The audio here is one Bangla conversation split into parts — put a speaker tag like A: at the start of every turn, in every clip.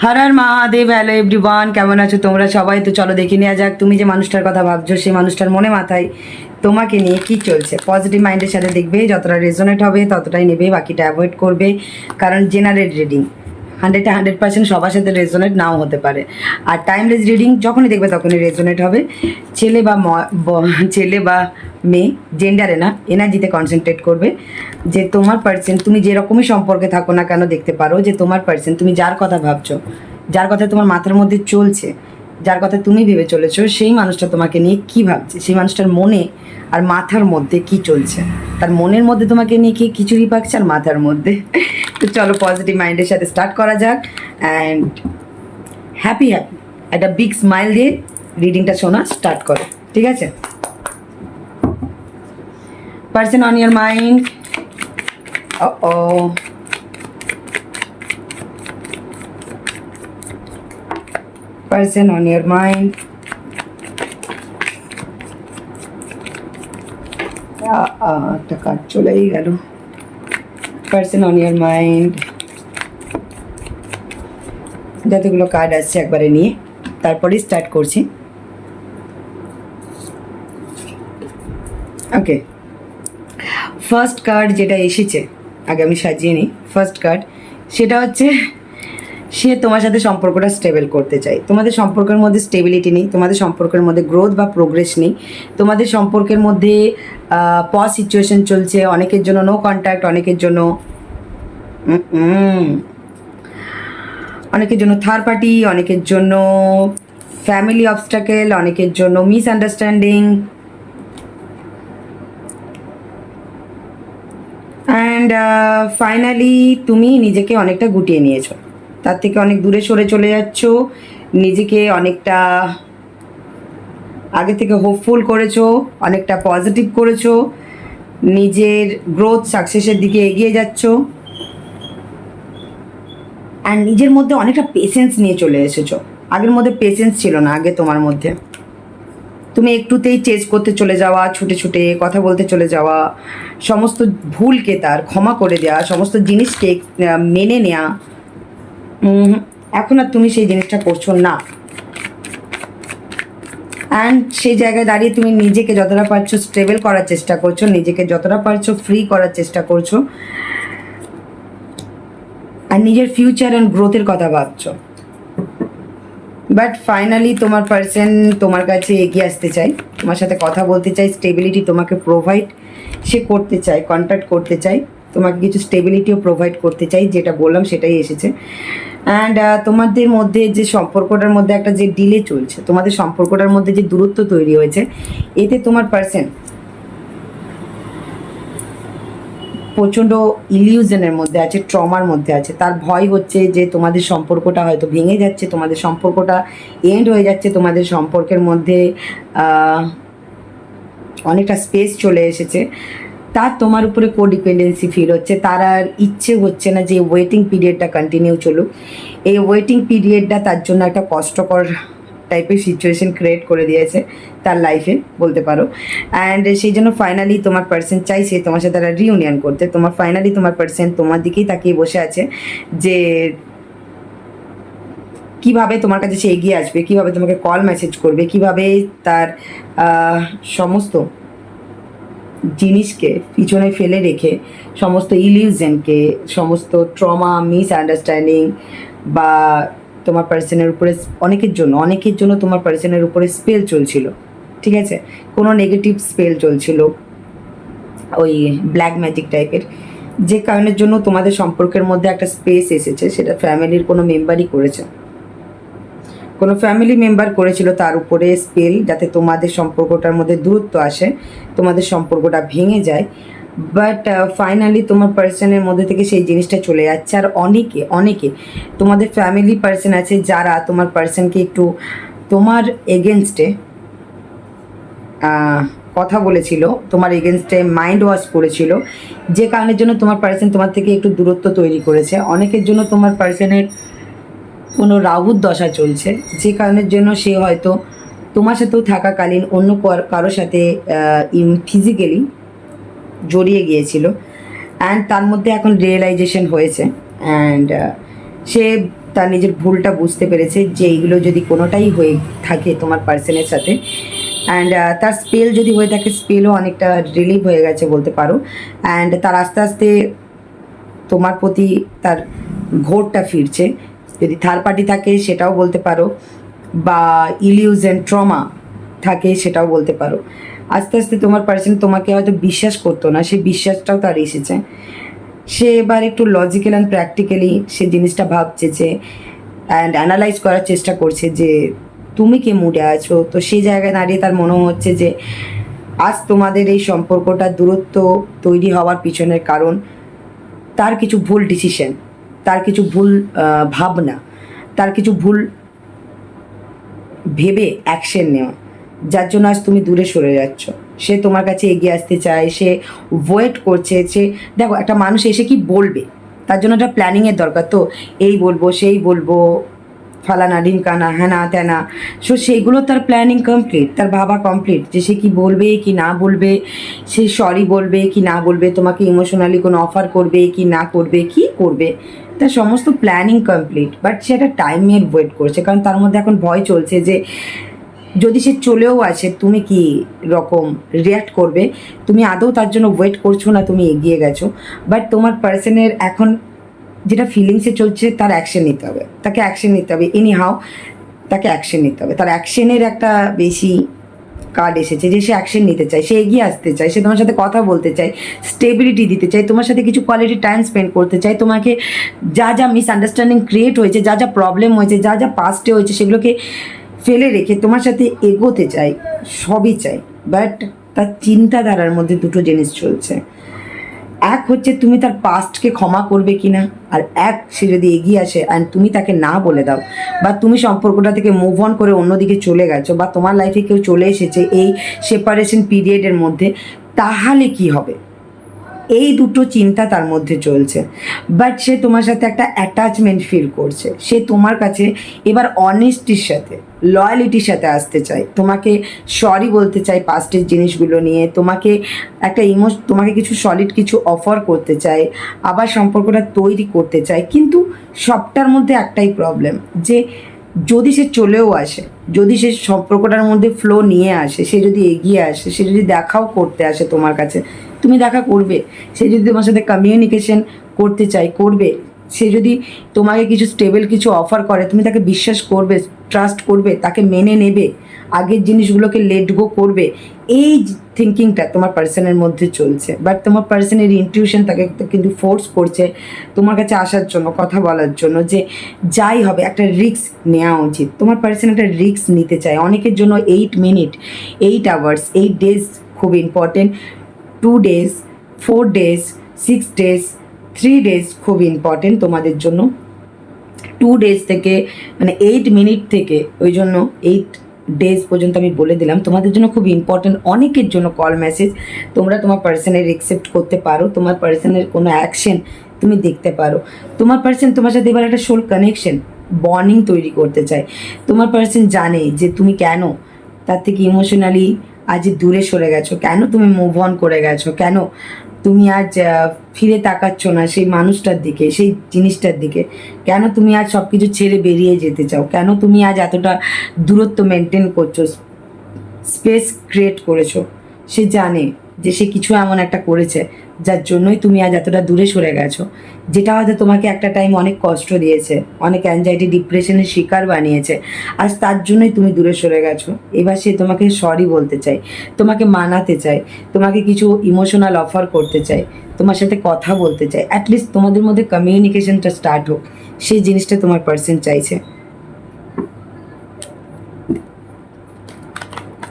A: হর হর মহাদেব। হ্যালো এভরিওয়ান, কেমন আছো তোমরা সবাই? তো চলো দেখে নেওয়া যাক তুমি যে মানুষটার কথা ভাবছো সেই মানুষটার মনে মাথায় তোমাকে নিয়ে কি চলছে। পজিটিভ মাইন্ডের সাথে দেখবে, যতটা রেজোনেট হবে ততটাই নেবে, বাকিটা অ্যাভয়েড করবে। কারণ জেনারেল রিডিং 100% সবার সাথে রেজোনেট নাও হতে পারে। আর টাইমলেস রিডিং যখনই দেখবে তখনই রেজোনেট হবে। ছেলে বা ছেলে বা মেয়ে, জেন্ডারে না, এনার্জিতে কনসেন্ট্রেট করবে। যে তোমার পার্সন, তুমি যেরকমই সম্পর্কে থাকো না কেন, দেখতে পারো যে তোমার পার্সন, তুমি যার কথা ভাবছো, যার কথা তোমার মাথার মধ্যে চলছে, যার কথা তুমি ভেবে চলেছো, সেই মানুষটা তোমাকে নিয়ে কি ভাবছে, সেই মানুষটার মনে আর মাথার মধ্যে কি চলছে। তার মনের মধ্যে তোমাকে নিয়ে কি খিচুড়ি পাকছে আর মাথার মধ্যে। তো চলো পজিটিভ মাইন্ডের সাথে স্টার্ট করা যাক। অ্যান্ড হ্যাপি একটা বিগ স্মাইল দিয়ে রিডিংটা শোনা স্টার্ট করো, ঠিক আছে? Person on your mind. ও person on your mind. একটা কার্ড চলেই গেল। Person on your mind. যতগুলো কার্ড আসছে একবারে নিয়ে তারপরেই স্টার্ট করছি। ওকে, ফার্স্ট কার্ড যেটা এসেছে, আগে আমি সাজিয়ে নিই। ফার্স্ট কার্ড সেটা হচ্ছে, সে তোমার সাথে সম্পর্কটা স্টেবল করতে চায়। তোমাদের সম্পর্কের মধ্যে স্টেবিলিটি নেই, তোমাদের সম্পর্কের মধ্যে গ্রোথ বা প্রোগ্রেস নেই, তোমাদের সম্পর্কের মধ্যে পজ সিচুয়েশন চলছে। অনেকের জন্য নো কন্ট্যাক্ট, অনেকের জন্য থার্ড পার্টি, অনেকের জন্য ফ্যামিলি অবস্টাকেল, অনেকের জন্য মিসআন্ডারস্ট্যান্ডিং। অ্যান্ড ফাইনালি তুমি নিজেকে অনেকটা গুটিয়ে নিয়েছো, তার থেকে অনেক দূরে সরে চলে যাচ্ছ, নিজেকে অনেকটা আগে থেকে হোপফুল করেছো, অনেকটা পজিটিভ করেছো, নিজের গ্রোথ সাকসেসের দিকে এগিয়ে যাচ্ছ। আর নিজের মধ্যে অনেকটা পেশেন্স নিয়ে চলে এসেছো। আগের মধ্যে পেশেন্স ছিল না আগে তোমার মধ্যে। তুমি একটুতেই চেঞ্জ করতে চলে যাওয়া, ছুটে ছুটে কথা বলতে চলে যাওয়া, সমস্ত ভুলকে তার ক্ষমা করে দেওয়া, সমস্ত জিনিসকে মেনে নেওয়া। এখন আর তুমি সেই জিনিসটা করছো না। অ্যান্ড সেই জায়গায় দাঁড়িয়ে তুমি নিজেকে যতটা পারছো স্টেবল করার চেষ্টা করছো, নিজেকে যতটা পারছো ফ্রি করার চেষ্টা করছো, আর নিজের ফিউচার অ্যান্ড গ্রোথের কথা ভাবছো। বাট ফাইনালি তোমার পার্সন তোমার কাছে এগিয়ে আসতে চায়, তোমার সাথে কথা বলতে চায়, স্টেবিলিটি তোমাকে প্রোভাইড সে করতে চায়, কন্ট্যাক্ট করতে চায়, তোমাকে কিছু স্টেবিলিটিও প্রোভাইড করতে চাই। যেটা বললাম সেটাই এসেছে। অ্যান্ড তোমাদের মধ্যে যে সম্পর্কটার মধ্যে একটা যে ডিলে চলছে, তোমাদের সম্পর্কটার মধ্যে যে দূরত্ব তৈরি হয়েছে, এতে তোমার পার্সন প্রচণ্ড ইলিউশনের মধ্যে আছে, ট্রমার মধ্যে আছে। তার ভয় হচ্ছে যে তোমাদের সম্পর্কটা হয়তো ভেঙে যাচ্ছে, তোমাদের সম্পর্কটা এন্ড হয়ে যাচ্ছে, তোমাদের সম্পর্কের মধ্যে অনেকটা স্পেস চলে এসেছে। তার তোমার উপরে কোডিপেন্ডেন্সি ফিল হচ্ছে, তার আর ইচ্ছে হচ্ছে না যে ওয়েটিং পিরিয়ডটা কন্টিনিউ চলুক। এই ওয়েটিং পিরিয়ডটা তার জন্য একটা কষ্টকর টাইপের সিচুয়েশন ক্রিয়েট করে দিয়েছে তার লাইফে, বলতে পারো। অ্যান্ড সেই জন্য ফাইনালি তোমার পার্সন চাইছে তোমার সাথে একটা রিউনিয়ন করতে। তোমার পার্সন তোমার দিকেই তাকিয়ে বসে আছে যে কিভাবে তোমার কাছে সে এগিয়ে আসবে, কিভাবে তোমাকে কল মেসেজ করবে, কিভাবে তার সমস্ত জিনিসকে পিছনে ফেলে রেখে, সমস্ত ইলিউশনকে, সমস্ত ট্রমা, মিসআন্ডারস্ট্যান্ডিং বা তোমার পার্সনের উপরে অনেকের জন্য তোমার পার্সনের উপরে স্পেল চলছিল, ঠিক আছে? কোনো নেগেটিভ স্পেল চলছিল, ওই ব্ল্যাক ম্যাজিক টাইপের, যে কারণের জন্য তোমাদের সম্পর্কের মধ্যে একটা স্পেস এসেছে। সেটা ফ্যামিলির কোনো মেম্বারই করেছে, কোনো ফ্যামিলি মেম্বার করেছিল তার উপরে স্পেল, যাতে তোমাদের সম্পর্কটার মধ্যে দূরত্ব আসে, তোমাদের সম্পর্কটা ভেঙে যায়। বাট ফাইনালি তোমার পার্সনের মধ্যে থেকে সেই জিনিসটা চলে যাচ্ছে। আর অনেকে তোমাদের ফ্যামিলি পার্সন আছে যারা তোমার পার্সনকে একটু তোমার এগেনস্টে কথা বলেছিল, তোমার এগেনস্টে মাইন্ড ওয়াশ করেছিল, যে কারণের জন্য তোমার পার্সন তোমার থেকে একটু দূরত্ব তৈরি করেছে। অনেকের জন্য তোমার পার্সনের কোনো রাহুর দশা চলছে, যে কারণের জন্য সে হয়তো তোমার সাথেও থাকাকালীন অন্য কারোর সাথে ফিজিক্যালি জড়িয়ে গিয়েছিল। অ্যান্ড তার মধ্যে এখন রিয়েলাইজেশন হয়েছে। অ্যান্ড সে তার নিজের ভুলটা বুঝতে পেরেছে যে এইগুলো যদি কোনোটাই হয়ে থাকে তোমার পার্সনের সাথে, অ্যান্ড তার স্পেল যদি হয়ে থাকে, স্পেলও অনেকটা রিলিভ হয়ে গেছে বলতে পারো। অ্যান্ড তার আস্তে আস্তে তোমার প্রতি তার ঘোরটা ফিরছে। যদি থার্ড পার্টি থাকে সেটাও বলতে পারো, বা ইলিউশন ট্রমা থাকে সেটাও বলতে পারো। আস্তে আস্তে তোমার পার্সন তোমাকে হয়তো বিশ্বাস করতো না, সেই বিশ্বাসটাও তার এসেছে। সে এবার একটু লজিক্যাল অ্যান্ড প্র্যাকটিক্যালি সে জিনিসটা ভাবছে অ্যান্ড অ্যানালাইজ করার চেষ্টা করছে যে তুমি কি মুডে আছো। তো সেই জায়গায় দাঁড়িয়ে তার মনে হচ্ছে যে আজ তোমাদের এই সম্পর্কটা দূরত্ব তৈরি হওয়ার পিছনের কারণ তার কিছু ভুল ডিসিশন, তার কিছু ভুল ভাবনা, তার কিছু ভুল ভেবে অ্যাকশন নেওয়া, যার জন্য আজ তুমি দূরে সরে যাচ্ছ। সে তোমার কাছে এগিয়ে আসতে চায়, সে ওয়েট করছে। সে দেখো, একটা মানুষ এসে কি বলবে, তার জন্য একটা প্ল্যানিংয়ের দরকার। তো এই বলবো, সেই বলবো, ফালানা ঢিমকানা, হ্যানা ত্যানা। সো সেইগুলো তার প্ল্যানিং কমপ্লিট, তার ভাবা কমপ্লিট যে সে কী বলবে কি না বলবে, সে সরি বলবে কি না বলবে, তোমাকে ইমোশনালি কোনো অফার করবে কি না করবে, কি করবে, তার সমস্ত প্ল্যানিং কমপ্লিট। বাট সে একটা টাইমের ওয়েট করছে, কারণ তার মধ্যে এখন ভয় চলছে যে যদি সে চলেও আসে তুমি কি রকম রিয়াক্ট করবে। তুমি আদৌ তার জন্য ওয়েট করছো না, তুমি এগিয়ে গেছো। বাট তোমার পার্সনের এখন যেটা ফিলিংসে চলছে, তার অ্যাকশন নিতে হবে, তাকে অ্যাকশন নিতে হবে। এনি হাও তাকে অ্যাকশন নিতে হবে। তার অ্যাকশনের একটা বেশি কার্ড এসেছে যে সে অ্যাকশন নিতে চায়, সে এগিয়ে আসতে চায়, সে তোমার সাথে কথা বলতে চায়, স্টেবিলিটি দিতে চায়, তোমার সাথে কিছু কোয়ালিটি টাইম স্পেন্ড করতে চায়, তোমাকে যা যা মিসআন্ডারস্ট্যান্ডিং ক্রিয়েট হয়েছে, যা যা প্রবলেম হয়েছে, যা যা পাস্টে হয়েছে, সেগুলোকে ফেলে রেখে তোমার সাথে এগোতে চাই, সবই চাই। বাট তার চিন্তাধারার মধ্যে দুটো জিনিস চলছে। এক হচ্ছে তুমি তার পাস্টকে ক্ষমা করবে কিনা, আর এক সে যদি এগিয়ে আসে অ্যান্ড তুমি তাকে না বলে দাও, বা তুমি সম্পর্কটা থেকে মুভ অন করে অন্যদিকে চলে গেছো, বা তোমার লাইফে কেউ চলে এসেছে এই সেপারেশন পিরিয়ডের মধ্যে, তাহলে কি হবে। এই দুটো চিন্তা তার মধ্যে চলছে। বাট সে তোমার সাথে একটা অ্যাটাচমেন্ট ফিল করছে। সে তোমার কাছে এবার অনেস্টির সাথে, লয়ালিটির সাথে আসতে চায়, তোমাকে সরি বলতে চায় পাস্টের জিনিসগুলো নিয়ে, তোমাকে একটা তোমাকে কিছু সলিড কিছু অফার করতে চায়, আবার সম্পর্কটা তৈরি করতে চায়। কিন্তু সবটার মধ্যে একটাই প্রবলেম, যে যদি সে চলেও আসে, যদি সে সম্পর্কটার মধ্যে ফ্লো নিয়ে আসে, সে যদি এগিয়ে আসে, সে যদি দেখাও করতে আসে তোমার কাছে, তুমি দেখা করবে। সে যদি তোমার সাথে কমিউনিকেশন করতে চায়, করবে। সে যদি তোমাকে কিছু স্টেবল কিছু অফার করে, তুমি তাকে বিশ্বাস করবে, ট্রাস্ট করবে, তাকে মেনে নেবে, আগের জিনিসগুলোকে লেট গো করবে। এই থিঙ্কিংটা তোমার পার্সনের মধ্যে চলছে। বাট তোমার পার্সনের ইনটিউশন তাকে কিন্তু ফোর্স করছে তোমার কাছে আসার জন্য, কথা বলার জন্য, যে যাই হবে একটা রিস্ক নেওয়া উচিত। তোমার পার্সন একটা রিস্ক নিতে চায়। অনেকের জন্য 8 মিনিট, 8 আওয়ার্স, 8 ডেজ খুব important, 2 days, 4 days, 6 days, 3 days খুব ইম্পর্টেন্ট তোমাদের জন্য। 2 ডেজ থেকে মানে 8 মিনিট থেকে ওই জন্য 8 ডেজ পর্যন্ত আমি বলে দিলাম তোমাদের জন্য খুব ইম্পর্টেন্ট। অনেকের জন্য কল মেসেজ তোমরা তোমার পার্সনের একসেপ্ট করতে পারো, তোমার পার্সনের কোনো অ্যাকশন তুমি দেখতে পারো। তোমার পার্সন তোমার সাথে এবার একটা সোল কানেকশন, বন্ডিং তৈরি করতে চায়। তোমার পার্সন জানে যে তুমি কেন তার থেকে ইমোশনালি আজ দূরে সরে গেছো, কেন তুমি মুভ অন করে গেছো, কেন তুমি আজ ফিরে তাকাচ্ছ না সেই মানুষটার দিকে, সেই জিনিসটার দিকে, কেন তুমি আজ সব কিছু ছেড়ে বেরিয়ে যেতে চাও, কেন তুমি আজ এতটা দূরত্ব মেনটেন করছো, স্পেস ক্রিয়েট করেছো। সে জানে যে সে কিছু এমন একটা করেছে যার জন্যই তুমি আজ এতটা দূরে সরে গেছো, যেটা হয়তো তোমাকে একটা টাইম অনেক কষ্ট দিয়েছে, অনেক অ্যাংজাইটি ডিপ্রেশনের শিকার বানিয়েছে। আজ তার জন্যই তুমি দূরে সরে গেছো। এবার সে তোমাকে সরি বলতে চায়, তোমাকে মানাতে চায়, তোমাকে কিছু ইমোশনাল অফার করতে চায়, তোমার সাথে কথা বলতে চায়, অ্যাটলিস্ট তোমাদের মধ্যে কমিউনিকেশনটা স্টার্ট হোক, সেই জিনিসটা তোমার পার্সন চাইছে।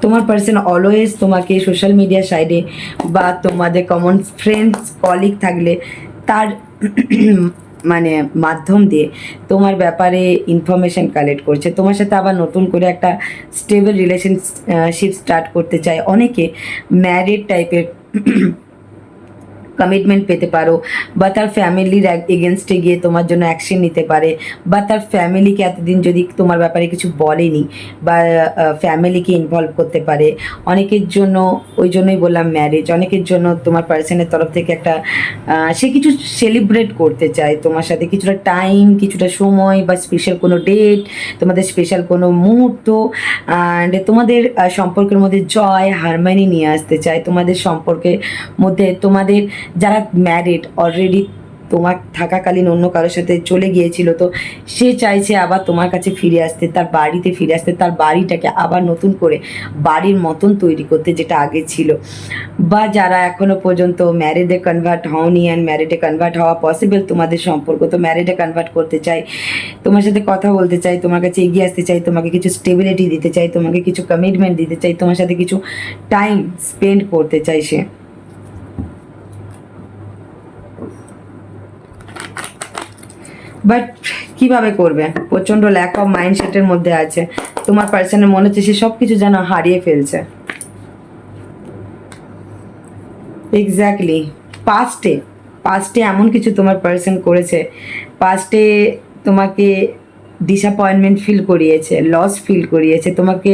A: তোমার পার্সন অলওয়েজ তোমাকে সোশ্যাল মিডিয়া সাইডে বা তোমাদের কমন ফ্রেন্ডস কলিগ থাকলে তার মানে মাধ্যম দিয়ে তোমার ব্যাপারে ইনফরমেশান কালেক্ট করছে। তোমার সাথে আবার নতুন করে একটা স্টেবল রিলেশনশিপ স্টার্ট করতে চায়। অনেকে ম্যারিড টাইপের কমিটমেন্ট পেতে পারো, বা তার ফ্যামিলির এগেনস্টে গিয়ে তোমার জন্য অ্যাকশন নিতে পারে, বা তার ফ্যামিলিকে এতদিন যদি তোমার ব্যাপারে কিছু বলেনি বা ফ্যামিলিকে ইনভলভ করতে পারে। অনেকের জন্য, ওই জন্যই বললাম ম্যারেজ, অনেকের জন্য তোমার পার্সনের তরফ থেকে একটা সে কিছু সেলিব্রেট করতে চায় তোমার সাথে, কিছুটা টাইম, কিছুটা সময়, বা স্পেশাল কোনো ডেট, তোমাদের স্পেশাল কোনো মুহূর্ত, অ্যান্ড তোমাদের সম্পর্কের মধ্যে জয় হারমানি নিয়ে আসতে চায়। তোমাদের সম্পর্কের মধ্যে, তোমাদের যারা ম্যারিড অলরেডি, তোমার থাকাকালীন অন্য কারোর সাথে চলে গিয়েছিল, তো সে চাইছে আবার তোমার কাছে ফিরে আসতে, তার বাড়িতে ফিরে আসতে, তার বাড়িটাকে আবার নতুন করে বাড়ির মতন তৈরি করতে, যেটা আগে ছিল। বা যারা এখনো পর্যন্ত ম্যারিডে কনভার্ট হওনি অ্যান্ড ম্যারিডে কনভার্ট হওয়া পসিবল তোমাদের সম্পর্ক, তো ম্যারিডে কনভার্ট করতে চাই, তোমার সাথে কথা বলতে চাই, তোমার কাছে এগিয়ে আসতে চাই, তোমাকে কিছু স্টেবিলিটি দিতে চাই, তোমাকে কিছু কমিটমেন্ট দিতে চাই, তোমার সাথে কিছু টাইম স্পেন্ড করতে চাই সে। বাট কিভাবে করবে? প্রচণ্ড ল্যাক অফ মাইন্ডসেটের মধ্যে আছে। তোমার পার্সনের মনে হচ্ছে সে সব কিছু যেন হারিয়ে ফেলছে। এক্স্যাক্টলি। পাস্টে, পাস্টে এমন কিছু তোমার পার্সন করেছে, পাস্টে তোমাকে ডিসঅ্যাপয়েন্টমেন্ট ফিল করিয়েছে, লস ফিল করিয়েছে, তোমাকে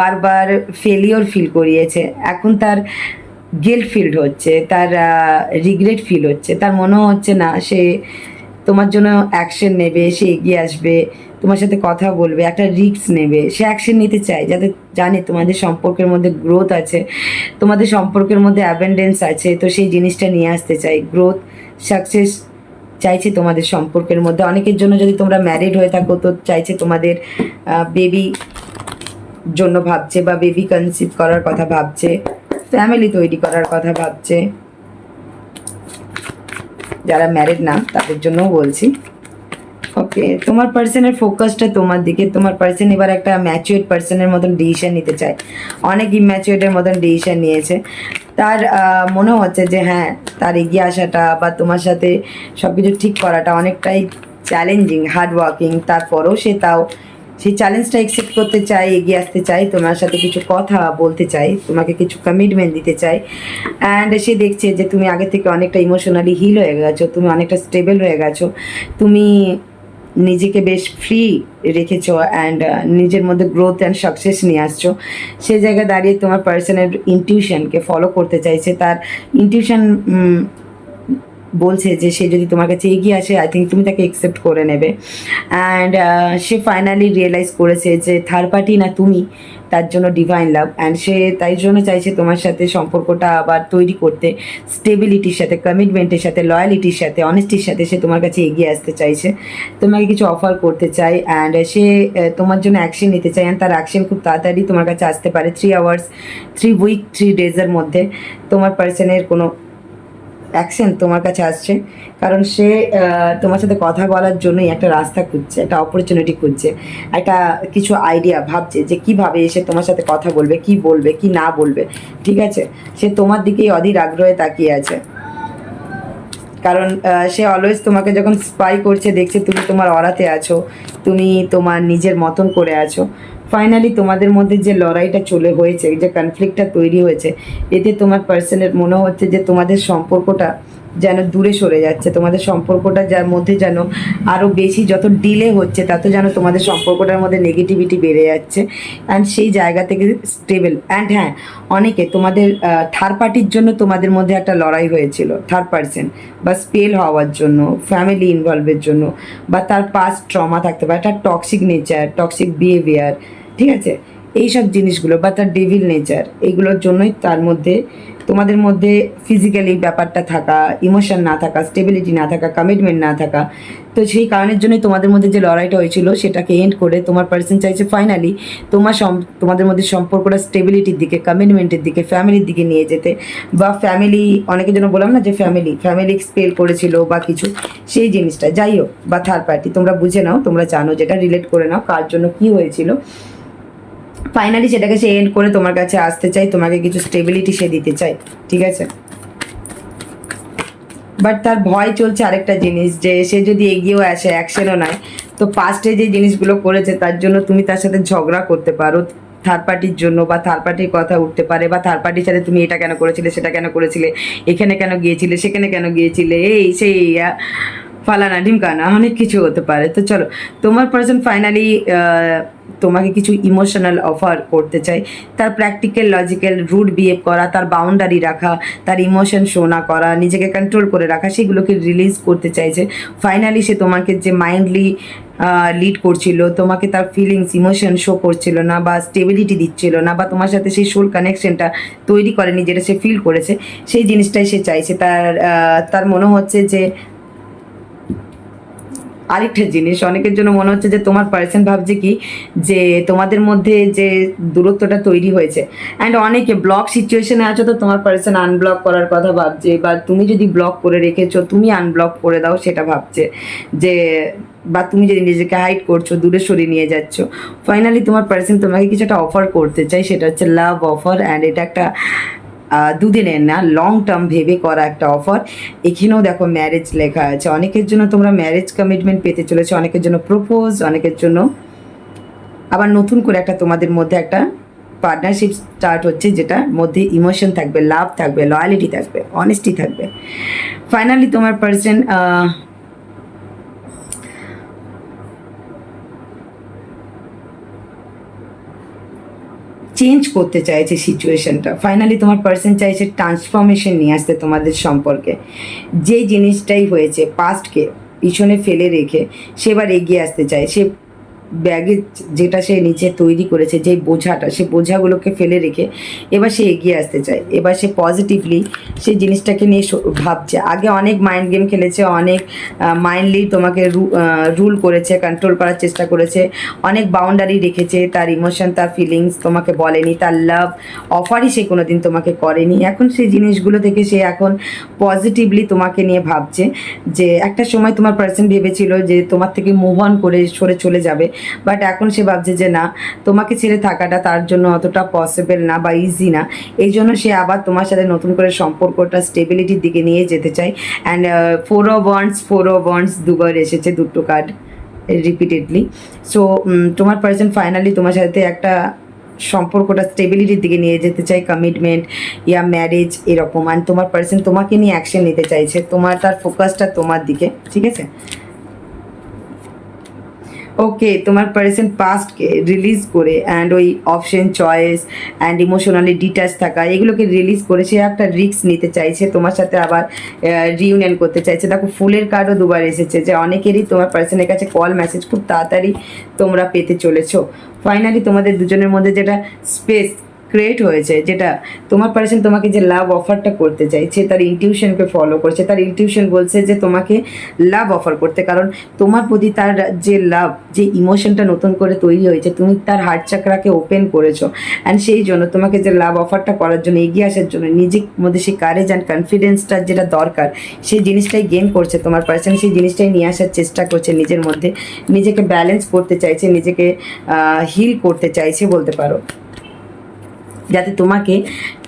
A: বারবার ফেলিওর ফিল করিয়েছে। এখন তার গিল্ট ফিল হচ্ছে, তার রিগ্রেট ফিল হচ্ছে, তার মনে হচ্ছে না সে তোমার জন্য অ্যাকশন নেবে, সে এগিয়ে আসবে, তোমার সাথে কথা বলবে, একটা রিস্ক নেবে, সে অ্যাকশন নিতে চায়, যাতে জানে তোমাদের সম্পর্কের মধ্যে গ্রোথ আছে, তোমাদের সম্পর্কের মধ্যে অ্যাবেন্ডেন্স আছে, তো সেই জিনিসটা নিয়ে আসতে চাই। গ্রোথ, সাকসেস চাইছে তোমাদের সম্পর্কের মধ্যে। অনেকের জন্য যদি তোমরা ম্যারিড হয়ে থাকো, তো চাইছে তোমাদের বেবি জন্য ভাবছে, বা বেবি কনসিভ করার কথা ভাবছে, ফ্যামিলি তৈরি করার কথা ভাবছে। যারা ম্যারিড না তাদের জন্যও বলছি। ওকে, তোমার পার্সনের ফোকাসটা তোমার দিকে। তোমার পার্সন এবার একটা ম্যাচিউরড পার্সনের মতন ডিসিশন নিতে চায়। অনেক ইম্যাচিউরডের মতন ডিসিশন নিয়েছে। তার মনে হচ্ছে যে হ্যাঁ, তার এগিয়ে আসাটা বা তোমার সাথে সব কিছু ঠিক করাটা অনেকটাই চ্যালেঞ্জিং, হার্ড ওয়ার্কিং। তারপরেও সে তাও সেই চ্যালেঞ্জটা অ্যাকসেপ্ট করতে চাই, এগিয়ে আসতে চাই, তোমার সাথে কিছু কথা বলতে চাই, তোমাকে কিছু কমিটমেন্ট দিতে চাই। অ্যান্ড সে দেখছে যে তুমি আগে থেকে অনেকটা ইমোশনালি হিল হয়ে গেছো, তুমি অনেকটা স্টেবল হয়ে গেছো, তুমি নিজেকে বেশ ফ্রি রেখেছো, অ্যান্ড নিজের মধ্যে গ্রোথ অ্যান্ড সাকসেস নিয়ে আসছো। সে জায়গায় দাঁড়িয়ে তোমার পার্সনের ইনটিউশনকে ফলো করতে চাইছে। তার ইনটিউশন বলছে যে সে যদি তোমার কাছে এগিয়ে আসে, আই থিঙ্ক তুমি তাকে অ্যাকসেপ্ট করে নেবে। অ্যান্ড সে ফাইনালি রিয়েলাইজ করেছে যে থার্ড পার্টি না তুমি তার জন্য ডিভাইন লাভ, অ্যান্ড সে তাই জন্য চাইছে তোমার সাথে সম্পর্কটা আবার তৈরি করতে, স্টেবিলিটির সাথে, কমিটমেন্টের সাথে, লয়ালিটির সাথে, অনেস্টির সাথে সে তোমার কাছে এগিয়ে আসতে চাইছে, তোমাকে কিছু অফার করতে চায়, অ্যান্ড সে তোমার জন্য অ্যাকশন নিতে চায়। অ্যান্ড তার অ্যাকশন খুব তাড়াতাড়ি তোমার কাছে আসতে পারে, 3 আওয়ার্স, 3 উইক, 3 ডেজের মধ্যে তোমার পার্সনের কোনো অ্যাকশন তোমার কাছে আসছে। কারণ সে তোমার সাথে কথা বলার জন্যই একটা রাস্তা খুঁজছে, একটা অপরচুনিটি খুঁজছে, একটা কিছু আইডিয়া ভাবছে যে কীভাবে এসে তোমার সাথে কথা বলবে, কি বলবে, কি না বলবে। ঠিক আছে, সে তোমার দিকেই অধীর আগ্রহে তাকিয়ে আছে। কারণ সে অলওয়েজ তোমাকে যখন স্পাই করছে, দেখছে তুমি তোমার অরাতে আছো, তুমি তোমার নিজের মতন করে আছো। ফাইনালি তোমাদের মধ্যে যে লড়াইটা চলে হয়েছে, যে কনফ্লিক্টটা তৈরি হয়েছে, এতে তোমার পার্সনের মনে হচ্ছে যে তোমাদের সম্পর্কটা যেন দূরে সরে যাচ্ছে, তোমাদের সম্পর্কটা যার মধ্যে যেন আরও বেশি যত ডিলে হচ্ছে, তত যেন তোমাদের সম্পর্কটার মধ্যে নেগেটিভিটি বেড়ে যাচ্ছে। অ্যান্ড সেই জায়গা থেকে স্টেবল। অ্যান্ড হ্যাঁ, অনেকে তোমাদের থার্ড পার্টির জন্য তোমাদের মধ্যে একটা লড়াই হয়েছিল, থার্ড পার্সন বা স্পেল হওয়ার জন্য, ফ্যামিলি ইনভলভের জন্য, বা তার পাস্ট ট্রমা থাকতে পারে, একটা টক্সিক নেচার, টক্সিক বিহেভিয়ার, ঠিক আছে, এই সব জিনিসগুলো, বা তার ডেভিল নেচার, এইগুলোর জন্যই তার মধ্যে, তোমাদের মধ্যে ফিজিক্যালি ব্যাপারটা থাকা, ইমোশন না থাকা, স্টেবিলিটি না থাকা, কমিটমেন্ট না থাকা। তো সেই কারণের জন্যই তোমাদের মধ্যে যে লড়াইটা হয়েছিল সেটাকে এন্ড করে তোমার পার্সন চাইছে ফাইনালি তোমাদের মধ্যে সম্পর্কটা স্টেবিলিটির দিকে, কমিটমেন্টের দিকে, ফ্যামিলির দিকে নিয়ে যেতে। বা ফ্যামিলি, অনেকের জন্য বললাম না যে ফ্যামিলি এক্সপেল করেছিল বা কিছু, সেই জিনিসটা যাই হোক, বা থার্ড পার্টি, তোমরা বুঝে নাও, তোমরা জানো, যেটা রিলেট করে নাও কার জন্য কী হয়েছিল। ফাইনালি সেটাকে সে এন্ড করে তোমার কাছে আসতে চাই, তোমাকে কিছু স্টেবিলিটি সে দিতে চাই। ঠিক আছে, বাট তার ভয় চলছে আরেকটা জিনিস, যে সে যদি এগিয়েও আসে, অ্যাকশনও নেয়, তো পাস্টে যে জিনিসগুলো করেছে তার জন্য তুমি তার সাথে ঝগড়া করতে পারো, থার্ড পার্টির জন্য, বা থার্ড পার্টির কথা উঠতে পারে, বা থার্ড পার্টির সাথে তুমি এটা কেন করেছিলে, সেটা কেন করেছিলে, এখানে কেন গিয়েছিলে, সেখানে কেন গিয়েছিলে, এই সেই ফালানা ঢিমকানা, অনেক কিছু হতে পারে। তো চলো, তোমার পার্সন ফাইনালি তোমাকে কিছু ইমোশনাল অফার করতে চাই। তার প্র্যাকটিক্যাল লজিক্যাল রুট বিহেভ করা, তার বাউন্ডারি রাখা, তার ইমোশন শো না করা, নিজেকে কন্ট্রোল করে রাখা, সেগুলোকে রিলিজ করতে চাইছে। ফাইনালি সে তোমাকে যে মাইন্ডলি লিড করছিল, তোমাকে তার ফিলিংস ইমোশন শো করছিল না, বা স্টেবিলিটি দিচ্ছিল না, বা তোমার সাথে সেই সোল কানেকশনটা তৈরি করেনি যেটা সে ফিল করেছে, সেই জিনিসটাই সে চাইছে। তার মনে হচ্ছে যে আরেকটা জিনিস, অনেকের জন্য মনে হচ্ছে যে তোমার পার্সন ভাবছে কি, যে তোমাদের মধ্যে যে দূরত্বটা তৈরি হয়েছে, অ্যান্ড অনেকে ব্লক সিচুয়েশনে আছো, তো তোমার পার্সন আনব্লক করার কথা ভাবছে, বা তুমি যদি ব্লক করে রেখেছো তুমি আনব্লক করে দাও সেটা ভাবছে, যে বা তুমি যদি নিজেকে হাইড করছো, দূরে সরিয়ে নিয়ে যাচ্ছ। ফাইনালি তোমার পার্সন তোমাকে কিছু একটা অফার করতে চাই, সেটা হচ্ছে লাভ অফার, অ্যান্ড এটা একটা দুদিনের না, লং টার্ম ভেবে করা একটা অফার। এখানেও দেখো ম্যারেজ লেখা আছে। অনেকের জন্য তোমরা ম্যারেজ কমিটমেন্ট পেতে চলেছো, অনেকের জন্য প্রপোজ, অনেকের জন্য আবার নতুন করে একটা তোমাদের মধ্যে একটা পার্টনারশিপ স্টার্ট হচ্ছে, যেটার মধ্যে ইমোশন থাকবে, লাভ থাকবে, লয়ালিটি থাকবে, অনেস্টি থাকবে। ফাইনালি তোমার পার্সন চেঞ্জ করতে চাইছে সিচুয়েশনটা। ফাইনালি তোমার পার্সন চাইছে ট্রান্সফরমেশন নিয়ে আসতে তোমাদের সম্পর্কে। যে জিনিসটাই হয়েছে পাস্টকে পিছনে ফেলে রেখে সে এবার এগিয়ে আসতে চায়। সে ব্যাগে যেটা সে নিচে তৈরি করেছে, যে বোঝাটা, সে বোঝাগুলোকে ফেলে রেখে এবার সে এগিয়ে আসতে চায়। এবার সে পজিটিভলি সেই জিনিসটাকে নিয়ে ভাবছে। আগে অনেক মাইন্ড গেম খেলেছে, অনেক মাইন্ডলি তোমাকে রুল করেছে, কন্ট্রোল করার চেষ্টা করেছে, অনেক বাউন্ডারি রেখেছে। তার ইমোশন, তার ফিলিংস তোমাকে বলেনি, তার লাভ অফারই সে কোনো দিন তোমাকে করেনি। এখন সেই জিনিসগুলো থেকে সে এখন পজিটিভলি তোমাকে নিয়ে ভাবছে। যে একটা সময় তোমার পার্সন ভেবেছিল যে তোমার থেকে মুভ অন করে সরে চলে যাবে, বাট এখন সে ভাবছে যে না, তোমাকে ছেড়ে থাকাটা তার জন্য অতটা পসিবল না বা ইজি না। এই জন্য সে আবার তোমার সাথে নতুন করে সম্পর্কটা স্টেবিলিটির দিকে নিয়ে যেতে চায়। অ্যান্ড ফোর অফ ওয়ান্ডস দুবার এসেছে, দুটো কার্ড রিপিটেডলি। সো তোমার পার্সন ফাইনালি তোমার সাথে একটা সম্পর্কটা স্টেবিলিটির দিকে নিয়ে যেতে চাই, কমিটমেন্ট ইয়া ম্যারেজ এরকম। অ্যান্ড তোমার পার্সন তোমাকে নিয়ে অ্যাকশন নিতে চাইছে, তার ফোকাসটা তোমার দিকে, ঠিক আছে? ওকে, তোমার পার্সন পাস্টকে রিলিজ করে অ্যান্ড ওই option choice and emotionally detach থাকা, এগুলোকে রিলিজ করে সে একটা রিস্ক নিতে চাইছে, তোমার সাথে আবার রিউনিয়ন করতে চাইছে। দেখো ফুলের কার্ডও দুবার এসেছে, যে অনেকেরই তোমার পার্সনের কাছে কল মেসেজ খুব তাড়াতাড়ি তোমরা পেতে চলেছো। ফাইনালি তোমাদের দুজনের মধ্যে যেটা স্পেস ক্রিয়েট হয়েছে, যেটা তোমার পার্সন তোমাকে যে লাভ অফারটা করতে চাইছে, তার ইনটিউশনকে ফলো করছে। তার ইনটিউশন বলছে যে তোমাকে লাভ অফার করতে, কারণ তোমার প্রতি তার যে লাভ, যে ইমোশনটা নতুন করে তৈরি হয়েছে, তুমি তার হার্ট চাকরাকে ওপেন করেছো। অ্যান্ড সেই জন্য তোমাকে যে লাভ অফারটা করার জন্য, এগিয়ে আসার জন্য নিজের মধ্যে সেই কারেজ অ্যান্ড কনফিডেন্সটার যেটা দরকার, সেই জিনিসটাই গেইন করছে তোমার পার্সন। সেই জিনিসটাই নিয়ে আসার চেষ্টা করছে নিজের মধ্যে, নিজেকে ব্যালেন্স করতে চাইছে, নিজেকে হিল করতে চাইছে বলতে পারো, যাতে তোমাকে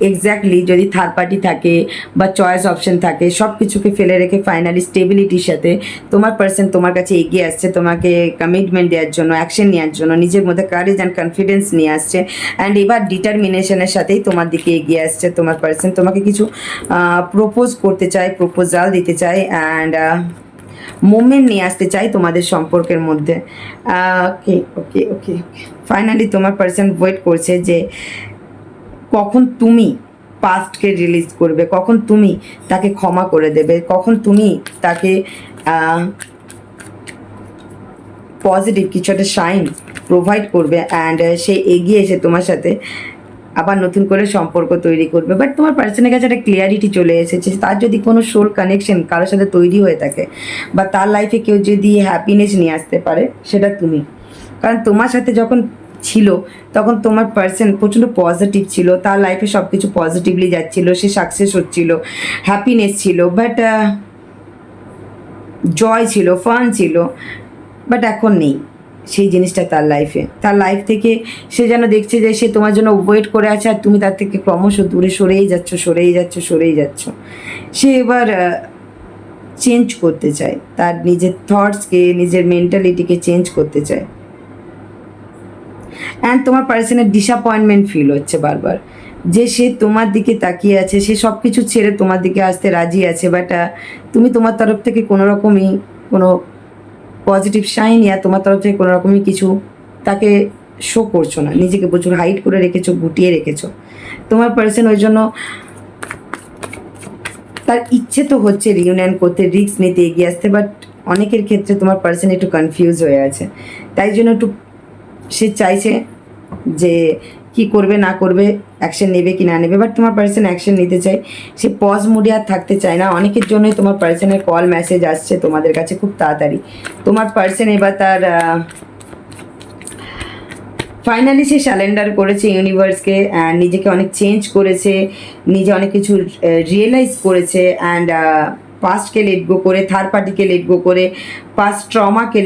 A: এক্স্যাক্টলি যদি থার্ড পার্টি থাকে বা চয়েস অপশন থাকে, সব কিছুকে ফেলে রেখে ফাইনালি স্টেবিলিটির সাথে তোমার পার্সন তোমার কাছে এগিয়ে আসছে, তোমাকে কমিটমেন্ট দেওয়ার জন্য, অ্যাকশন নেওয়ার জন্য, নিজের মধ্যে কারেজ অ্যান্ড কনফিডেন্স নিয়ে আসছে। অ্যান্ড এবার ডিটারমিনেশনের সাথেই তোমার দিকে এগিয়ে আসছে তোমার পার্সন। তোমাকে কিছু প্রপোজ করতে চায়, প্রপোজাল দিতে চায়, অ্যান্ড মুভমেন্ট নিয়ে আসতে চাই তোমাদের সম্পর্কের মধ্যে। ওকে ওকে ওকে ফাইনালি তোমার পার্সন ওয়েট করছে যে কখন তুমি পাস্টকে রিলিজ করবে, কখন তুমি তাকে ক্ষমা করে দেবে, কখন তুমি তাকে পজিটিভ কিছু একটা সাইন প্রোভাইড করবে, অ্যান্ড সে এগিয়ে এসে তোমার সাথে আবার নতুন করে সম্পর্ক তৈরি করবে। বাট তোমার পার্সনের কাছে একটা ক্লিয়ারিটি চলে এসেছে, তার যদি কোনো সোল কানেকশন কারোর সাথে তৈরি হয়ে থাকে, বা তার লাইফে কেউ যদি হ্যাপিনেস নিয়ে আসতে পারে, সেটা তুমি। কারণ তোমার সাথে যখন ছিল তখন তোমার পার্সন প্রচণ্ড পজিটিভ ছিল, তার লাইফে সব কিছু পজিটিভলি যাচ্ছিল, সে সাকসেস হচ্ছিল, হ্যাপিনেস ছিল, বাট জয় ছিল, ফান ছিল। বাট এখন নেই সেই জিনিসটা তার লাইফে। তার লাইফ থেকে সে যেন দেখছে যে সে তোমার জন্য ওয়েট করে আছে, আর তুমি তার থেকে ক্রমশ দূরে সরেই যাচ্ছ, সরেই যাচ্ছ, সরেই যাচ্ছ। সে এবার চেঞ্জ করতে চায়, তার নিজের থটসকে, নিজের মেন্টালিটিকে চেঞ্জ করতে চায়। অ্যান্ড তোমার পার্সনের ডিসঅ্যাপয়েন্টমেন্ট ফিল হচ্ছে বারবার, যে সে তোমার দিকে তাকিয়ে আছে, সে সব কিছু ছেড়ে তোমার দিকে আসতে রাজি আছে, বাট তুমি তোমার তরফ থেকে কোনো রকমই কোনো পজিটিভ সাইন ইয়া তোমার তরফ থেকে কোনো রকমই কিছু তাকে শো করছো না, নিজেকে প্রচুর হাইড করে রেখেছো, গুটিয়ে রেখেছো। তোমার পার্সন ওই জন্য তার ইচ্ছে তো হচ্ছে রিউনিয়ন করতে, রিস্ক নিতে, এগিয়ে আসতে, বাট অনেকের ক্ষেত্রে তোমার পার্সন একটু কনফিউজ হয়ে আছে, তাই জন্য একটু সে চাইছে যে কি করবে না করবে, অ্যাকশন নেবে কি না নেবে, বাট তোমার পার্সন অ্যাকশন নিতে চায়, সে পজ মুডে আর থাকতে চায় না। অনেকের জন্যই তোমার পার্সনের কল মেসেজ আসছে তোমাদের কাছে খুব তাড়াতাড়ি। তোমার পার্সন এবার তার ফাইনালি সে স্যালেন্ডার করেছে ইউনিভার্সকে, অ্যান্ড নিজেকে অনেক চেঞ্জ করেছে, নিজে অনেক কিছু রিয়েলাইজ করেছে, অ্যান্ড পাস্টকে লেট গো করে, থার্ড পার্টিকে লেট গো করে, পাস্ট ট্রমাকে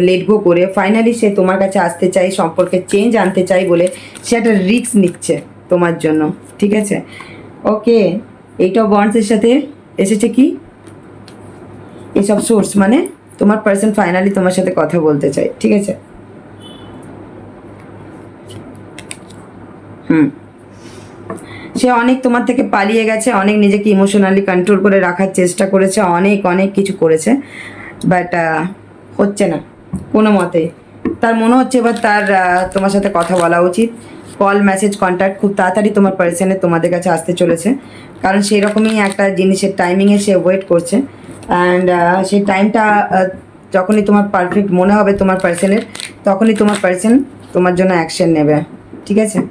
A: লেট গো করে ফাইনালি সে তোমার কাছে আসতে চাই, সম্পর্কে চেঞ্জ আনতে চাই বলে সে একটা রিস্ক নিচ্ছে তোমার জন্য, ঠিক আছে? ওকে, এইটা বন্ডসের সাথে এসেছে কি এসব সোর্স, মানে তোমার পার্সন ফাইনালি তোমার সাথে কথা বলতে চাই, ঠিক আছে? সে অনেক তোমার থেকে পালিয়ে গেছে, অনেক নিজেকে ইমোশনালি কন্ট্রোল করে রাখার চেষ্টা করেছে, অনেক অনেক কিছু করেছে, বাট হচ্ছে না কোনো মতে। তার মনে হচ্ছে এবার তার তোমার সাথে কথা বলা উচিত। কল মেসেজ কন্ট্যাক্ট খুব তাড়াতাড়ি তোমার পার্সনে তোমাদের কাছে আসতে চলেছে, কারণ সেই রকমই একটা জিনিসের টাইমিংয়ে সে ওয়েট করছে, অ্যান্ড সেই টাইমটা যখনই তোমার পারফেক্ট মনে হবে তোমার পার্সনের, তখনই তোমার পার্সন তোমার জন্য অ্যাকশন নেবে, ঠিক আছে?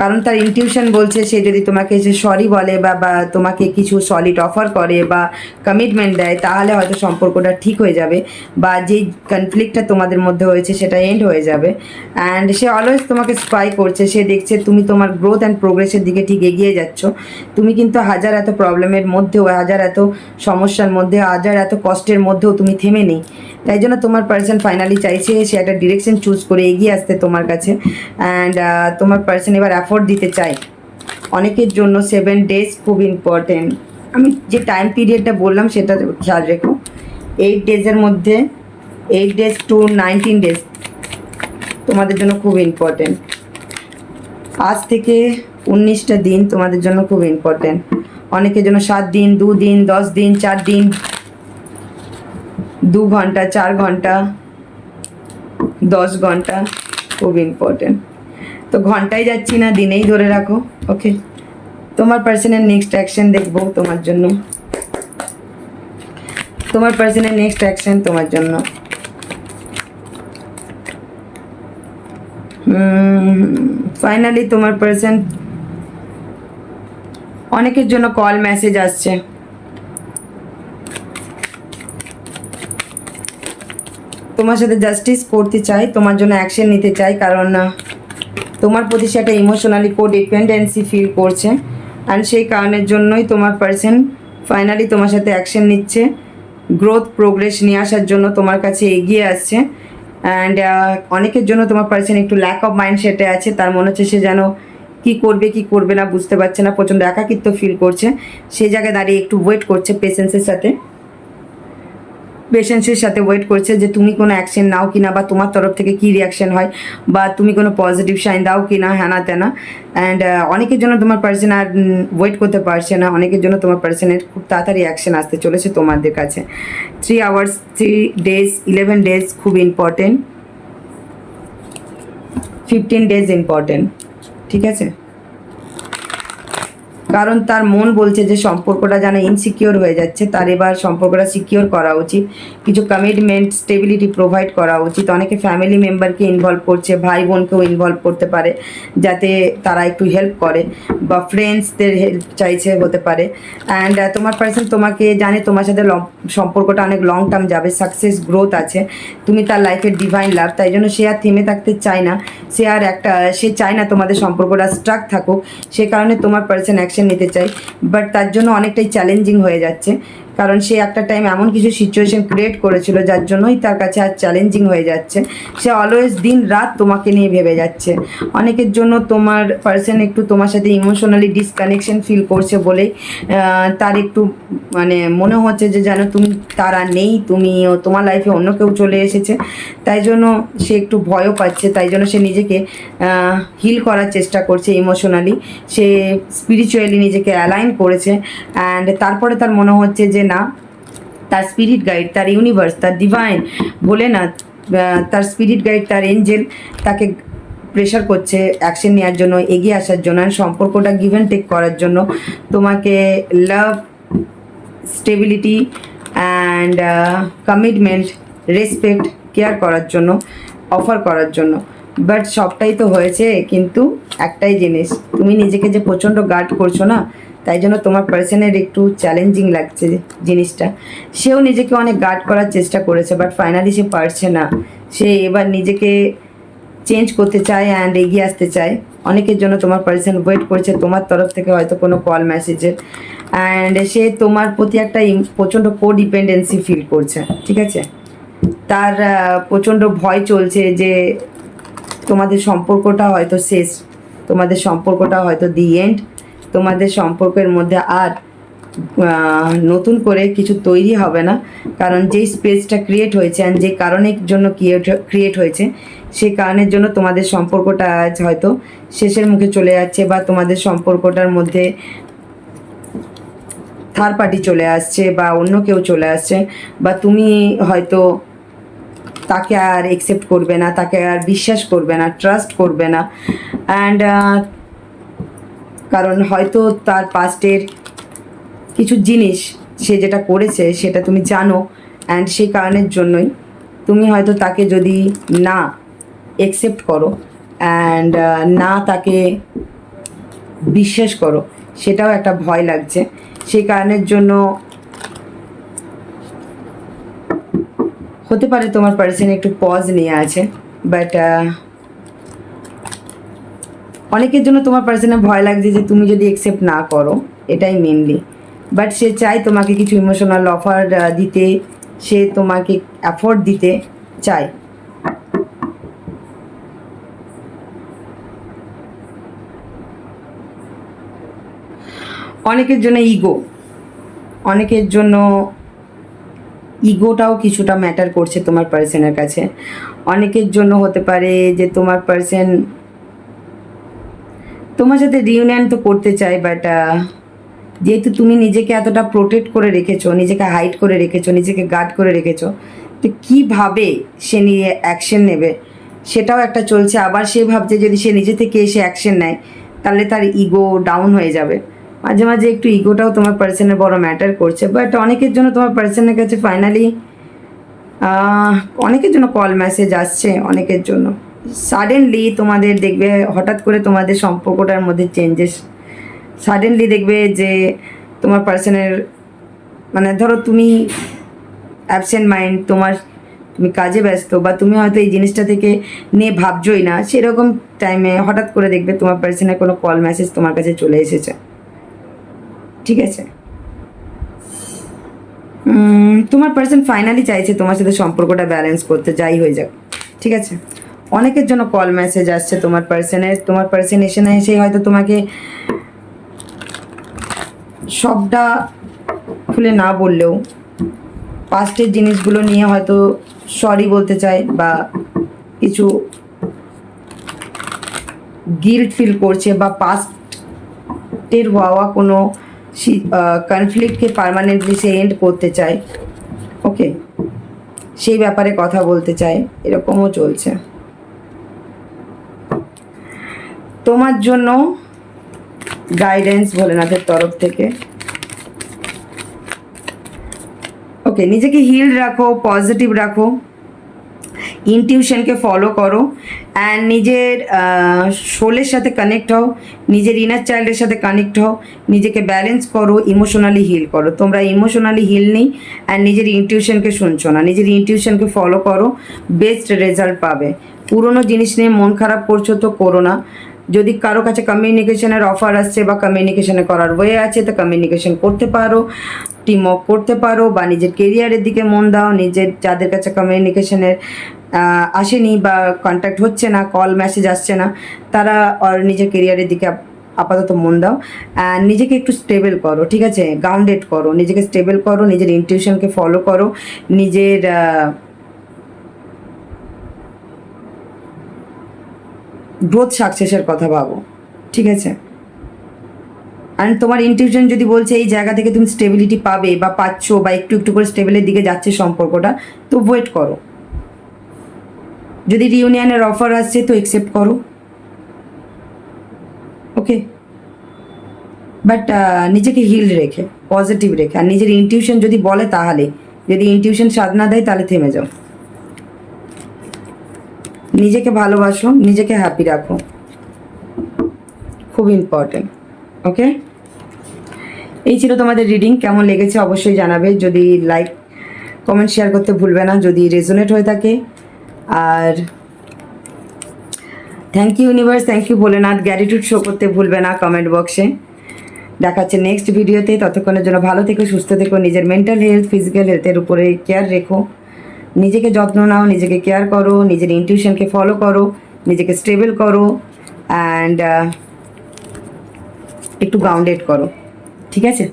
A: কারণ তার ইনটিউশন বলছে সে যদি তোমাকে এসে সরি বলে বা তোমাকে কিছু সলিড অফার করে বা কমিটমেন্ট দেয়, তাহলে হয়তো সম্পর্কটা ঠিক হয়ে যাবে, বা যেই কনফ্লিক্টটা তোমাদের মধ্যে হয়েছে সেটা এন্ড হয়ে যাবে। অ্যান্ড সে অলওয়েজ তোমাকে স্পাই করছে, সে দেখছে তুমি তোমার গ্রোথ অ্যান্ড প্রোগ্রেসের দিকে ঠিক এগিয়ে যাচ্ছ। তুমি কিন্তু হাজার এত প্রবলেমের মধ্যেও, হাজার এত সমস্যার মধ্যে, হাজার এত কষ্টের মধ্যেও তুমি থেমে নেই। তাই জন্য তোমার পার্সন ফাইনালি চাইছে সে একটা ডিরেকশন চুজ করে এগিয়ে আসতে তোমার কাছে, অ্যান্ড তোমার পার্সন এবার এফোর্ট দিতে চাই। অনেকের জন্য 7 days খুব ইম্পর্টেন্ট। আমি যে টাইম পিরিয়ডটা বললাম সেটা খেয়াল রেখো। 8 days-এর মধ্যে 8 days to 19 days তোমাদের জন্য খুব ইম্পর্টেন্ট। আজ থেকে 19টা দিন তোমাদের জন্য খুব ইম্পর্টেন্ট। অনেকের জন্য 7 দিন, 2 দিন, 10 দিন, 4 দিন, 2 ঘন্টা, 4 ঘন্টা, 10 ঘন্টা খুব ইম্পর্টেন্ট। তো ঘন্টায় যাচ্ছি না, দিনেই ধরে রাখো। ওকে, তোমার পার্সনের নেক্সট অ্যাকশন দেখবো তোমার জন্য। তোমার পার্সনের নেক্সট অ্যাকশন তোমার জন্য। ফাইনালি তোমার পার্সন, অনেকের জন্য কল মেসেজ আসছে, তোমার সাথে জাস্টিস করতে চাই, তোমার জন্য অ্যাকশন নিতে চাই, কারণ তোমার প্রতি সে একটা ইমোশনালি কোডিপেন্ডেন্সি ফিল করছে, অ্যান্ড সেই কারণের জন্যই তোমার পার্সন ফাইনালি তোমার সাথে অ্যাকশন নিচ্ছে, গ্রোথ প্রোগ্রেস নিয়ে আসার জন্য তোমার কাছে এগিয়ে আসছে। অ্যান্ড অনেকের জন্য তোমার পার্সন একটু ল্যাক অফ মাইন্ডসেটে আছে, তার মনে হচ্ছে সে যেন কী করবে কী করবে না বুঝতে পারছে না, প্রচণ্ড একাকিত্ব ফিল করছে, সেই জায়গায় দাঁড়িয়ে একটু ওয়েট করছে পেশেন্সের সাথে ওয়েট করছে যে তুমি কোনো অ্যাকশন নাও কিনা, বা তোমার তরফ থেকে কী রিয়াকশন হয়, বা তুমি কোনো পজিটিভ সাইন দাও কিনা, হ্যানা তেনা। অ্যান্ড অনেকের জন্য তোমার পার্সন আর ওয়েট করতে পারছে না, অনেকের জন্য তোমার পার্সনের খুব তাড়াতাড়ি অ্যাকশন আসতে চলেছে তোমাদের কাছে। 3 hours, 3 days, 11 days খুব ইম্পর্টেন্ট, 15 days ইম্পর্টেন্ট, ঠিক আছে? কারণ তার মন বলছে যে সম্পর্কটা যেন ইনসিকিওর হয়ে যাচ্ছে, তার এবার সম্পর্কটা সিকিওর করা উচিত, কিছু কমিটমেন্ট স্টেবিলিটি প্রোভাইড করা উচিত। অনেকে ফ্যামিলি মেম্বারকে ইনভলভ করছে, ভাই বোনকেও ইনভলভ করতে পারে যাতে তারা একটু হেল্প করে, বা ফ্রেন্ডসদের হেল্প চাইছে হতে পারে। অ্যান্ড তোমার পার্সন তোমাকে জানে, তোমার সাথে সম্পর্কটা অনেক লং টার্ম যাবে, সাকসেস গ্রোথ আছে, তুমি তার লাইফের ডিভাইন লাভ, তাই জন্য সে আর থেমে থাকতে চায় না, সে চায় না তোমাদের সম্পর্কটা স্ট্রাক থাকুক, সে কারণে তোমার পার্সন অ্যাকশন নিতে চাই, বাট তার জন্য অনেকটাই চ্যালেঞ্জিং হয়ে যাচ্ছে। কারণ সে একটা টাইম এমন কিছু সিচুয়েশন ক্রিয়েট করেছিল যার জন্যই তার কাছে আর চ্যালেঞ্জিং হয়ে যাচ্ছে। সে অলওয়েজ দিন রাত তোমাকে নিয়ে ভেবে যাচ্ছে। অনেকের জন্য তোমার পার্সন একটু তোমার সাথে ইমোশনালি ডিসকানেকশন ফিল করছে বলেই তার একটু মানে মনে হচ্ছে যে যেন তুমি তারা নেই, তোমার লাইফে অন্য কেউ চলে এসেছে। তাই জন্য সে একটু ভয়ও পাচ্ছে, তাই জন্য সে নিজেকে হিল করার চেষ্টা করছে ইমোশনালি। সে স্পিরিচুয়ালি নিজেকে অ্যালাইন করেছে অ্যান্ড তারপরে তার মনে হচ্ছে যে না, তার স্পিরিট গাইড, তার ইউনিভার্স, তার ডিভাইন বলে না, তার স্পিরিট গাইড, তার এঞ্জেল তাকে প্রেশার করছে অ্যাকশন নেওয়ার জন্য, এগিয়ে আসার জন্য, সম্পর্কটা গিভ অ্যান্ড টেক করার জন্য, তোমাকে love, stability and commitment, respect, care করার জন্য, অফার করার জন্য। বাট সবটাই তো হয়েছে, কিন্তু একটাই জিনিস, তুমি নিজেকে যে প্রচণ্ড গার্ড করছো না, তাই জন্য তোমার পার্সনের একটু চ্যালেঞ্জিং লাগছে জিনিসটা। সেও নিজেকে অনেক গার্ড করার চেষ্টা করেছে, বাট ফাইনালি সে পারছে না। সে এবার নিজেকে চেঞ্জ করতে চায় অ্যান্ড এগিয়ে আসতে চায়। অনেকের জন্য তোমার পার্সন ওয়েট করছে তোমার তরফ থেকে হয়তো কোনো কল মেসেজের, অ্যান্ড সে তোমার প্রতি একটা প্রচণ্ড কোডিপেন্ডেন্সি ফিল করছে, ঠিক আছে। তার প্রচণ্ড ভয় চলছে যে তোমাদের সম্পর্কটা হয়তো শেষ, তোমাদের সম্পর্কটা হয়তো দি এন্ড, তোমাদের সম্পর্কের মধ্যে আর নতুন করে কিছু তৈরি হবে না। কারণ যেই স্পেসটা ক্রিয়েট হয়েছে অ্যান্ড যে কারণের জন্য ক্রিয়েট হয়েছে, সেই কারণের জন্য তোমাদের সম্পর্কটা আজ হয়তো শেষের মুখে চলে যাচ্ছে, বা তোমাদের সম্পর্কটার মধ্যে থার্ড পার্টি চলে আসছে, বা অন্য কেউ চলে আসছে, বা তুমি হয়তো তাকে আর একসেপ্ট করবে না, তাকে আর বিশ্বাস করবে না, ট্রাস্ট করবে না। অ্যান্ড কারণ হয়তো তার পাস্টের কিছু জিনিস সে যেটা করেছে সেটা তুমি জানো, অ্যান্ড সেই কারণের জন্যই তুমি হয়তো তাকে যদি না একসেপ্ট করো অ্যান্ড না তাকে বিশ্বাস করো, সেটাও একটা ভয় লাগছে। সেই কারণের জন্য হতে পারে তোমার পার্সন একটু পজ নিয়ে আছে। বাট অনেকের জন্য তোমার পার্সনের ভয় লাগছে যে তুমি যদি একসেপ্ট না করো, এটাই মেনলি। বাট সে চায় তোমাকে কিছু ইমোশনাল অফার দিতে, সে তোমাকে অ্যাফোর্ড দিতে চায়। অনেকের জন্য অনেকের জন্য ইগোটাও কিছুটা ম্যাটার করছে তোমার পার্সনের কাছে। অনেকের জন্য হতে পারে যে তোমার পার্সন তোমার সাথে রিউনিয়ন তো করতে চায়, বাট যেহেতু তুমি নিজেকে এতটা প্রোটেক্ট করে রেখেছো, নিজেকে হাইড করে রেখেছো, নিজেকে গার্ড করে রেখেছো, তো কীভাবে সে নিয়ে অ্যাকশন নেবে সেটাও একটা চলছে। আবার সে ভাবছে যদি সে নিজে থেকে এসে অ্যাকশন নেয় তাহলে তার ইগো ডাউন হয়ে যাবে। মাঝে মাঝে একটু ইগোটাও তোমার পার্সনের বড় ম্যাটার করছে। বাট অনেকের জন্য তোমার পার্সনের কাছে ফাইনালি অনেকের জন্য কল মেসেজ আসছে, অনেকের জন্য সাডেনলি তোমাদের দেখবে হঠাৎ করে তোমাদের সম্পর্কটার মধ্যে চেঞ্জেস। সাডেনলি দেখবে যে তোমার পার্সনের মানে ধরো তুমি অ্যাবসেন্ট মাইন্ড, তুমি কাজে ব্যস্ত, বা তুমি হয়তো এই জিনিসটা থেকে নিয়ে ভাবছোই না, সেরকম টাইমে হঠাৎ করে দেখবে তোমার পার্সনের কোনো কল মেসেজ তোমার কাছে চলে এসেছে, ঠিক আছে। তোমার পার্সন ফাইনালি চাইছে তোমার সাথে সম্পর্কটা ব্যালেন্স করতে, যাই হয়ে যাক, ঠিক আছে। অনেকের জন্য কল মেসেজ আসছে তোমার পার্সন এসে না এসে হয়তো তোমাকে সবটা খুলে না বললেও পাস্টের জিনিসগুলো নিয়ে হয়তো সরি বলতে চায়, বা কিছু গিল্ট ফিল করছে, বা পাস্টের হওয়া কোনো কনফ্লিক্টকে পার্মানেন্টলি সে এন্ড করতে চায়, ওকে, সেই ব্যাপারে কথা বলতে চায়, এরকমও চলছে। তোমার জন্য গাইডেন্স ভোলেনাথের তরফ থেকে, ওকে, নিজেকে হিল রাখো, পজিটিভ রাখো, ইনটিউশনকে ফলো করো, অ্যান্ড নিজের সোলের সাথে কানেক্ট হও, নিজের ইনার চাইল্ডের সাথে কানেক্ট হও, নিজেকে ব্যালেন্স করো, ইমোশনালি হিল করো। তোমরা ইমোশনালি হিল নেই অ্যান্ড নিজের ইনটিউশনকে শুনছো না, নিজের ইনটিউশনকে ফলো করো, বেস্ট রেজাল্ট পাবে। পুরনো জিনিস নিয়ে মন খারাপ করছো তো করো না, যদি কারো কাছে কমিউনিকেশনের অফার আসছে বা কমিউনিকেশনে করার ওয়ে আছে তো কমিউনিকেশন করতে পারো, টিম ওয়ার্ক করতে পারো, বা নিজের কেরিয়ারের দিকে মন দাও। নিজের যাদের কাছে কমিউনিকেশনের আসেনি বা কন্ট্যাক্ট হচ্ছে না, কল মেসেজ আসছে না, তারা নিজের কেরিয়ারের দিকে আপাতত মন দাও। অ্যান্ড নিজেকে একটু স্টেবল করো, ঠিক আছে, গ্রাউন্ডেড করো, নিজেকে স্টেবল করো, নিজের ইনটিউশনকে ফলো করো, নিজের গ্রোথ সাকসেসের কথা ভাবো, ঠিক আছে। অ্যান্ড তোমার ইনটিউশন যদি বলছে এই জায়গা থেকে তুমি স্টেবিলিটি পাবে বা পাচ্ছ বা একটু একটু করে স্টেবলের দিকে যাচ্ছে সম্পর্কটা, তো ওয়েট করো। যদি রিউনিয়নের অফার আসছে তো অ্যাকসেপ্ট করো, ওকে। বাট নিজেকে হিল রেখে, পজিটিভ রেখে, আর নিজের ইনটিউশন যদি বলে তাহলে, যদি ইনটিউশন সাধ না দেয় তাহলে থেমে যাও। নিজেকে ভালোবাসো, নিজেকে হ্যাপি রাখো, খুব ইম্পর্টেন্ট, ওকে। এই ছিল তোমাদের রিডিং। কেমন লেগেছে অবশ্যই জানাবে, যদি লাইক কমেন্ট শেয়ার করতে ভুলবে না যদি রেজোনেট হয়ে থাকে। আর thank you universe, thank you Bholenath, gratitude show করতে ভুলবে না কমেন্ট বক্সে। দেখাচ্ছে নেক্সট ভিডিওতে, ততক্ষণের জন্য ভালো থেকো, সুস্থ থেকো, নিজের মেন্টাল হেলথ ফিজিক্যাল হেলথের উপরে কেয়ার রেখো, নিজেকে যত্ন নাও, নিজেকে কেয়ার করো, নিজের ইনটিউশনকে ফলো করো, নিজেকে স্টেবল করো, অ্যান্ড একটু গ্রাউন্ডেড করো, ঠিক আছে।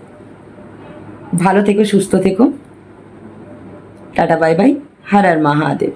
A: ভালো থেকো, সুস্থ থেকো, tata bye bye, Har Har Mahadev.